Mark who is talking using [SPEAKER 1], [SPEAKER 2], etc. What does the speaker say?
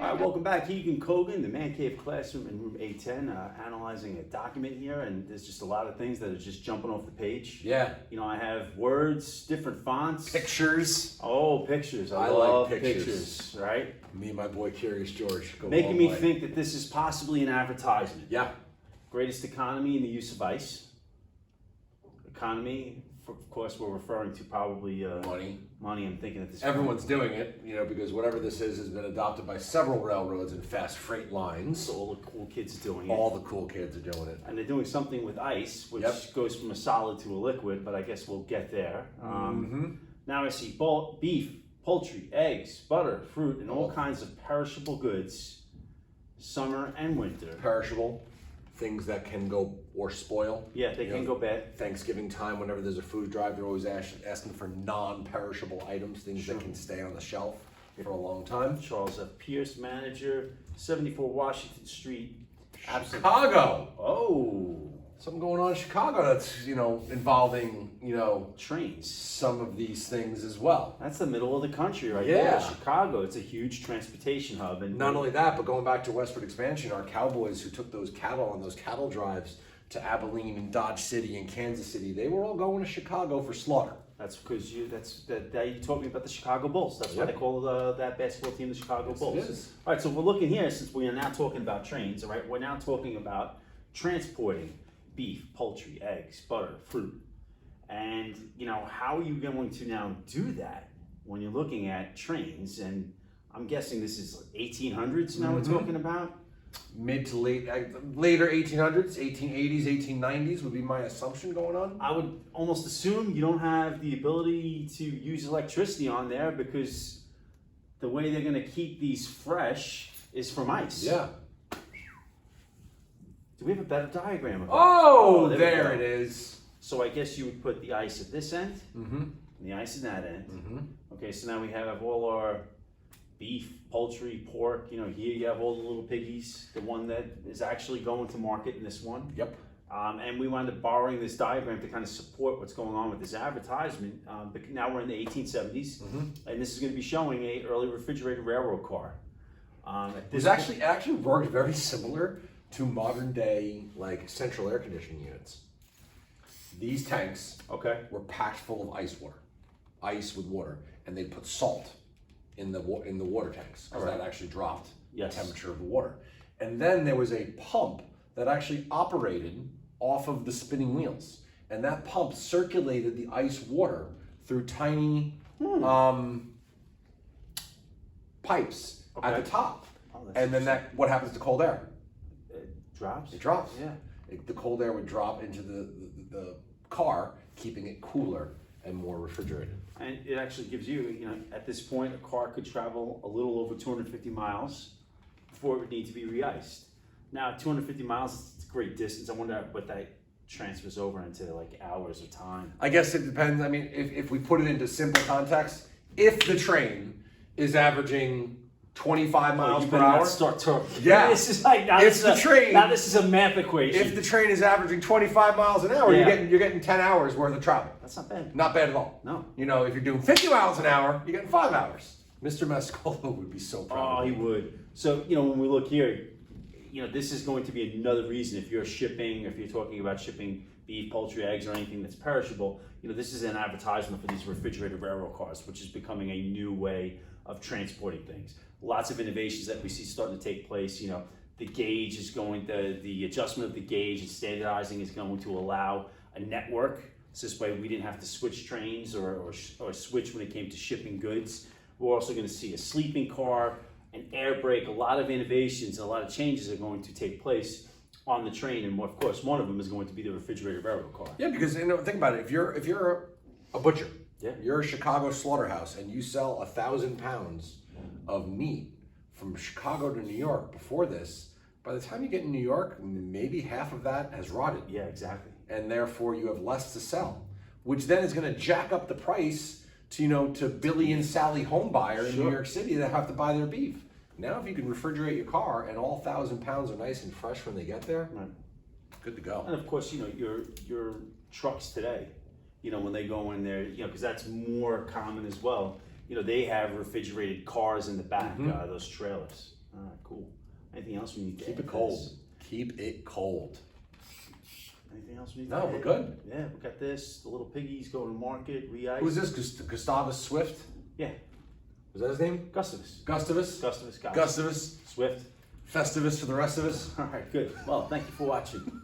[SPEAKER 1] All right, welcome back. Keegan Kogan, the Man Cave Classroom in room A10, analyzing a document here, and there's just a lot of things that are just jumping off the page.
[SPEAKER 2] Yeah.
[SPEAKER 1] You know, I have words, different fonts.
[SPEAKER 2] Pictures.
[SPEAKER 1] Oh, pictures. I
[SPEAKER 2] like
[SPEAKER 1] love pictures, right?
[SPEAKER 2] Me and my boy Curious George go
[SPEAKER 1] Making
[SPEAKER 2] a long
[SPEAKER 1] me
[SPEAKER 2] way.
[SPEAKER 1] think that this is possibly an advertisement.
[SPEAKER 2] Yeah.
[SPEAKER 1] Greatest economy in the use of ice. Economy, of course, we're referring to probably
[SPEAKER 2] Money.
[SPEAKER 1] Money. I'm thinking at this
[SPEAKER 2] Everyone's doing it, because whatever this is has been adopted by several railroads and fast freight
[SPEAKER 1] point.
[SPEAKER 2] lines.
[SPEAKER 1] So all the cool kids are doing it.
[SPEAKER 2] All the cool kids are doing it.
[SPEAKER 1] And they're doing something with ice, which goes from a solid to a liquid, but I guess we'll get there. Now I see beef, poultry, eggs, butter, fruit, and all kinds of perishable goods, summer and winter.
[SPEAKER 2] Perishable. Things that can go or spoil.
[SPEAKER 1] Yeah, they can go bad.
[SPEAKER 2] Thanksgiving time, whenever there's a food drive, they're always asking for non-perishable items, things that can stay on the shelf for a long time.
[SPEAKER 1] Charles F. Pierce, manager, 74 Washington Street.
[SPEAKER 2] Chicago.
[SPEAKER 1] Oh.
[SPEAKER 2] Something going on in Chicago that's, involving,
[SPEAKER 1] Trains.
[SPEAKER 2] some of these things as well.
[SPEAKER 1] That's the middle of the country right
[SPEAKER 2] Yeah.
[SPEAKER 1] there. Chicago, it's a huge transportation hub. And
[SPEAKER 2] Not only that, but going back to westward expansion, our cowboys who took those cattle on those cattle drives to Abilene and Dodge City and Kansas City, they were all going to Chicago for slaughter.
[SPEAKER 1] That's because you taught me about the Chicago Bulls. That's why they call that basketball team the Chicago Bulls.
[SPEAKER 2] It is.
[SPEAKER 1] All right, so we're looking here, since we are now talking about trains, all right, we're now talking about transporting beef, poultry, eggs, butter, fruit. And, how are you going to now do that when you're looking at trains? And I'm guessing this is 1800s now we're talking about?
[SPEAKER 2] Mid to later 1800s, 1880s, 1890s would be my assumption going on.
[SPEAKER 1] I would almost assume you don't have the ability to use electricity on there because the way they're going to keep these fresh is from ice.
[SPEAKER 2] Yeah.
[SPEAKER 1] Do we have a better diagram of that?
[SPEAKER 2] Oh,
[SPEAKER 1] we
[SPEAKER 2] there
[SPEAKER 1] go.
[SPEAKER 2] it is.
[SPEAKER 1] So I guess you would put the ice at this end and the ice at that end. Okay, so now we have all our beef, poultry, pork. Here you have all the little piggies. The one that is actually going to market in this one.
[SPEAKER 2] Yep.
[SPEAKER 1] And we wound up borrowing this diagram to kind of support what's going on with this advertisement. But now we're in the 1870s, and this is going to be showing a early refrigerated railroad car.
[SPEAKER 2] It actually worked very similar to modern day central air conditioning units. These tanks were packed full of ice with water, and they put salt in the water tanks because that actually dropped the temperature of the water. And then there was a pump that actually operated off of the spinning wheels, and that pump circulated the ice water through tiny pipes at the top. And then what happens to cold air?
[SPEAKER 1] Drops?
[SPEAKER 2] It drops.
[SPEAKER 1] Yeah.
[SPEAKER 2] The cold air would drop into the car, keeping it cooler and more refrigerated.
[SPEAKER 1] And it actually gives you, at this point, a car could travel a little over 250 miles before it would need to be re-iced. Now, 250 miles is a great distance. I wonder what that transfers over into hours of time.
[SPEAKER 2] I guess it depends. I mean, if we put it into simple context, if the train is averaging 25 miles per hour.
[SPEAKER 1] Start talking.
[SPEAKER 2] Yeah.
[SPEAKER 1] This is now this is a math equation.
[SPEAKER 2] If the train is averaging 25 miles an hour, you're getting 10 hours worth of travel.
[SPEAKER 1] That's not bad.
[SPEAKER 2] Not bad at all.
[SPEAKER 1] No.
[SPEAKER 2] If you're doing 50 miles an hour, you're getting 5 hours. Mr. Mascolo would be so proud.
[SPEAKER 1] Oh, he would. So, when we look here, this is going to be another reason if you're shipping, if you're talking about shipping beef, poultry, eggs, or anything that's perishable, this is an advertisement for these refrigerated railroad cars, which is becoming a new way of transporting things. Lots of innovations that we see starting to take place. The gauge is the adjustment of the gauge and standardizing is going to allow a network. So this way we didn't have to switch trains or switch when it came to shipping goods. We're also going to see a sleeping car, an air brake. A lot of innovations and a lot of changes are going to take place on the train. And of course, one of them is going to be the refrigerated railroad car.
[SPEAKER 2] Yeah, because think about it. If you're a butcher, you're a Chicago slaughterhouse, and you sell 1,000 pounds of meat from Chicago to New York before this, by the time you get in New York, maybe half of that has rotted.
[SPEAKER 1] Yeah, exactly.
[SPEAKER 2] And therefore you have less to sell, which then is going to jack up the price to Billy and Sally homebuyer in New York City that have to buy their beef. Now if you can refrigerate your car and all 1,000 pounds are nice and fresh when they get there, good to go.
[SPEAKER 1] And of course, your trucks today, when they go in there, because that's more common as well. They have refrigerated cars in the back, those trailers. All right, cool. Anything else we need to
[SPEAKER 2] Keep
[SPEAKER 1] add
[SPEAKER 2] it
[SPEAKER 1] to
[SPEAKER 2] cold.
[SPEAKER 1] this?
[SPEAKER 2] Keep it cold.
[SPEAKER 1] Anything else we need to
[SPEAKER 2] No,
[SPEAKER 1] add?
[SPEAKER 2] we're good.
[SPEAKER 1] Yeah, we got this. The little piggies go to market, re-ice.
[SPEAKER 2] Who's this? Gustavus Swift?
[SPEAKER 1] Yeah,
[SPEAKER 2] Was that his name?
[SPEAKER 1] Gustavus.
[SPEAKER 2] Gustavus?
[SPEAKER 1] Gustavus.
[SPEAKER 2] Gustavus.
[SPEAKER 1] Swift.
[SPEAKER 2] Festivus for the rest of us.
[SPEAKER 1] All right, good. Well, thank you for watching.